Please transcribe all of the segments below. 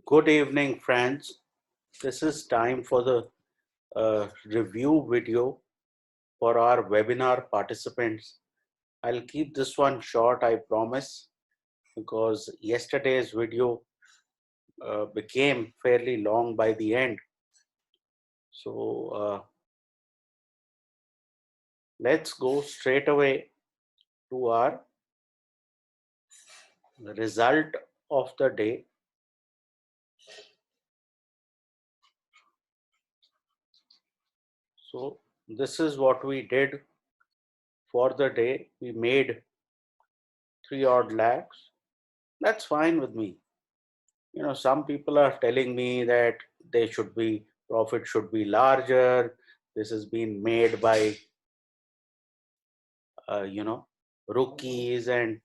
Good evening, friends. This is time for the review video for our webinar participants. I'll keep this one short, I promise, because yesterday's video became fairly long by the end. So let's go straight away to our result of the day. So this is what we did for the day. We made 3 odd lakhs. That's fine with me. Some people are telling me that profit should be larger. This has been made by uh, you know rookies and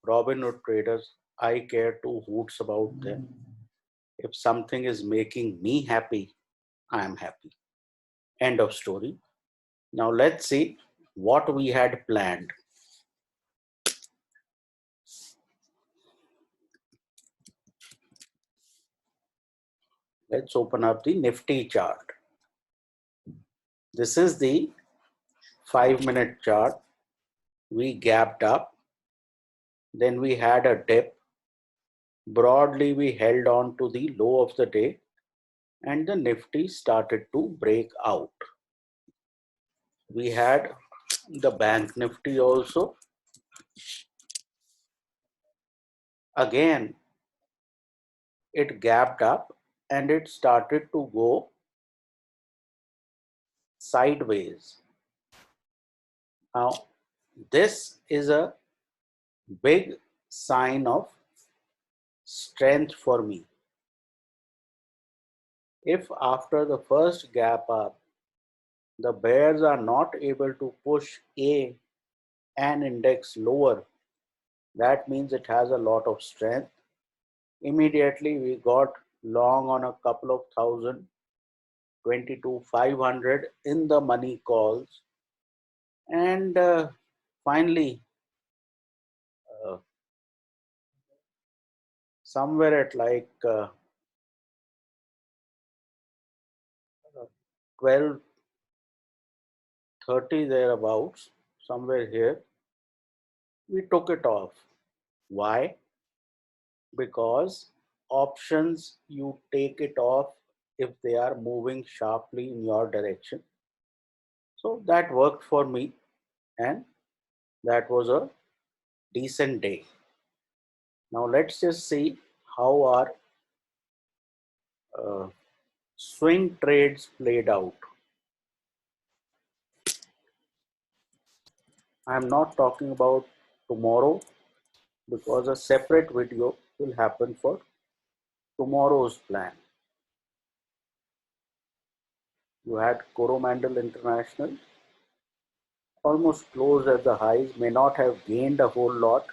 Robinhood traders. I care two hoots about them. If something is making me happy, I am happy. End of story. Now let's see what we had planned. Let's open up the Nifty chart. This is the 5-minute chart. We gapped up, then we had a dip. Broadly, we held on to the low of the day and the Nifty started to break out. We had the Bank Nifty also. Again, it gapped up and it started to go sideways. Now, this is a big sign of strength for me. If after the first gap up, the bears are not able to push an index lower, that means it has a lot of strength. Immediately we got long on a couple of thousand, 22,500 in the money calls, and finally uh, somewhere at like 12:30 thereabouts, somewhere here, we took it off. Why? Because options, you take it off if they are moving sharply in your direction. So that worked for me, and that was a decent day. Now let's just see how our uh, swing trades played out. I am not talking about tomorrow because a separate video will happen for tomorrow's plan. You had Coromandel International almost closed at the highs, may not have gained a whole lot,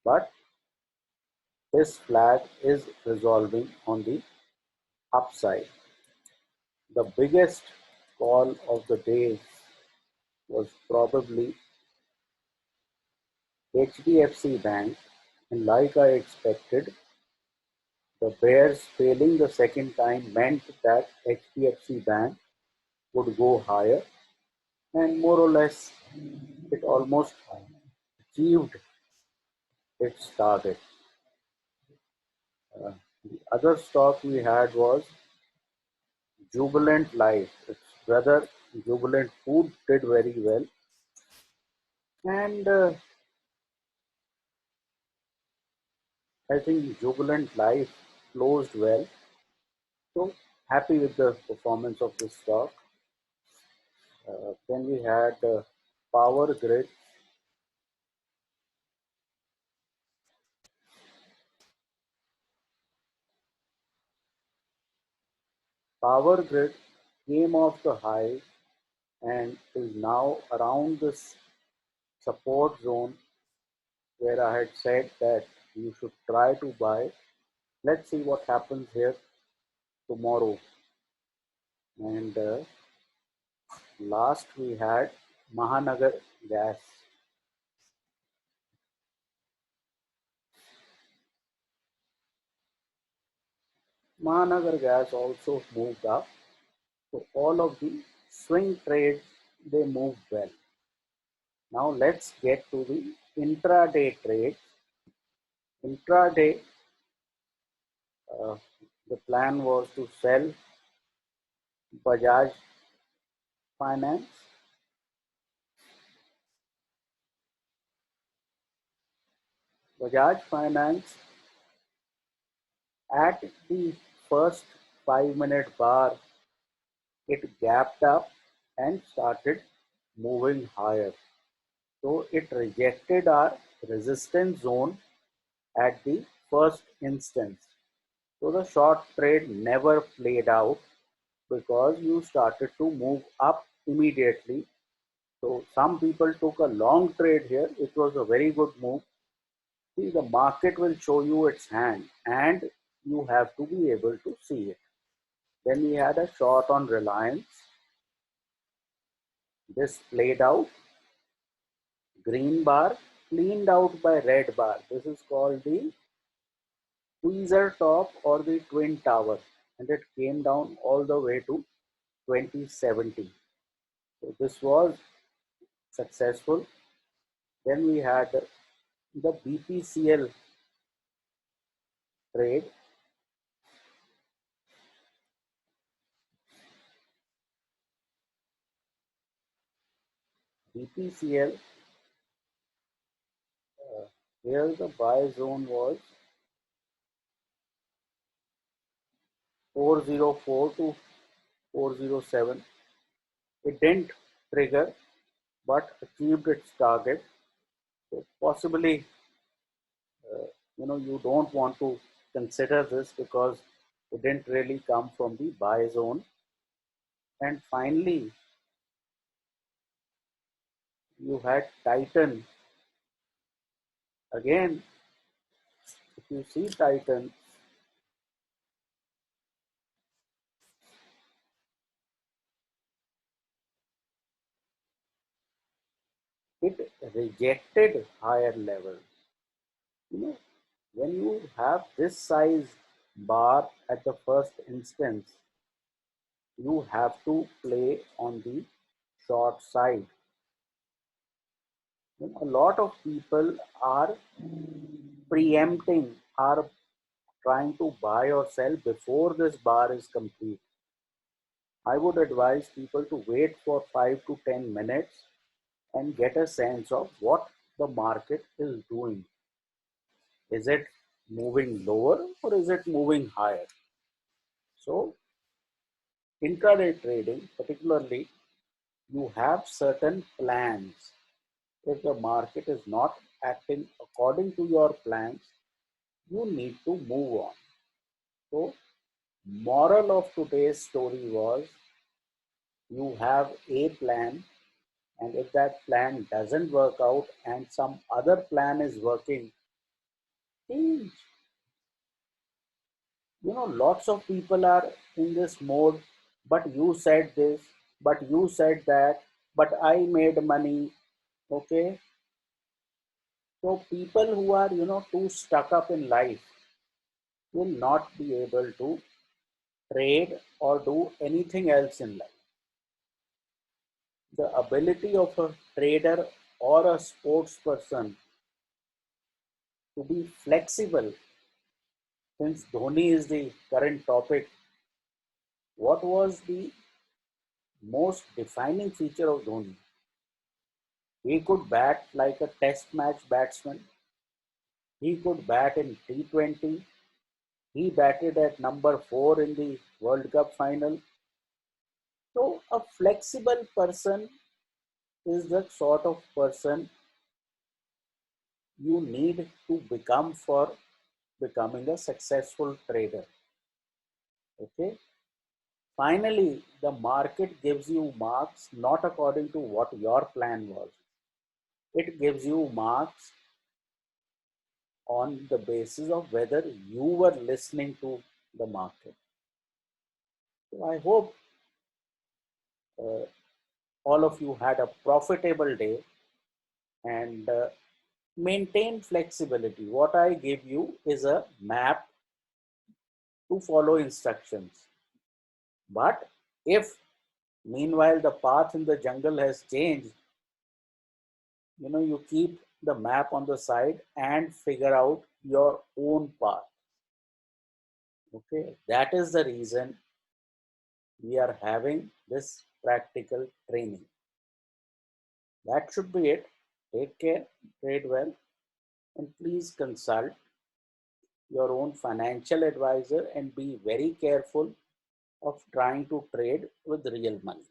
but this flag is resolving on the upside. The biggest call of the day was probably HDFC Bank, and like I expected, the bears failing the second time meant that HDFC Bank would go higher, and more or less it almost achieved its target. The other stock we had was Jubilant Life. Its brother Jubilant Food did very well, and I think Jubilant Life closed well. So happy with the performance of this stock. Then we had Power Grid. Power Grid came off the high and is now around this support zone where I had said that you should try to buy. Let's see what happens here tomorrow. And last we had Mahanagar Gas. Mahanagar Gas also moved up. So all of the swing trades, they moved well. Now let's get to the intraday trade. Intraday, uh, the plan was to sell Bajaj Finance. Bajaj Finance at the first 5 minute bar, it gapped up and started moving higher. So it rejected our resistance zone at the first instance. So the short trade never played out because you started to move up immediately. So some people took a long trade here. It was a very good move. See, the market will show you its hand and you have to be able to see it. Then we had a short on Reliance. This played out. Green bar cleaned out by red bar. This is called the tweezer top or the twin tower, and it came down all the way to 2070. So this was successful. Then we had the BPCL trade. BPCL, here the buy zone was 404 to 407. It didn't trigger but achieved its target. So possibly, you don't want to consider this because it didn't really come from the buy zone. And finally, you had Titan. Again, if you see Titan, it rejected higher levels. You know, when you have this size bar at the first instance, you have to play on the short side. A lot of people are preempting, are trying to buy or sell before this bar is complete. I would advise people to wait for 5 to 10 minutes and get a sense of what the market is doing. Is it moving lower or is it moving higher? So, intraday trading, particularly, you have certain plans. If the market is not acting according to your plans, you need to move on. So, moral of today's story was you have a plan, and if that plan doesn't work out and some other plan is working, change. Lots of people are in this mode, but you said this, but you said that, but I made money. Okay. So people who are, too stuck up in life will not be able to trade or do anything else in life. The ability of a trader or a sports person to be flexible, since Dhoni is the current topic, what was the most defining feature of Dhoni? He could bat like a test match batsman. He could bat in T20. He batted at number 4 in the World Cup final. So, a flexible person is the sort of person you need to become for becoming a successful trader. Okay. Finally, the market gives you marks not according to what your plan was. It gives you marks on the basis of whether you were listening to the market. So I hope uh, all of you had a profitable day and maintain flexibility. What I give you is a map to follow instructions. But if meanwhile the path in the jungle has changed, you keep the map on the side and figure out your own path. Okay, that is the reason we are having this practical training. That should be it. Take care, trade well, and please consult your own financial advisor and be very careful of trying to trade with real money.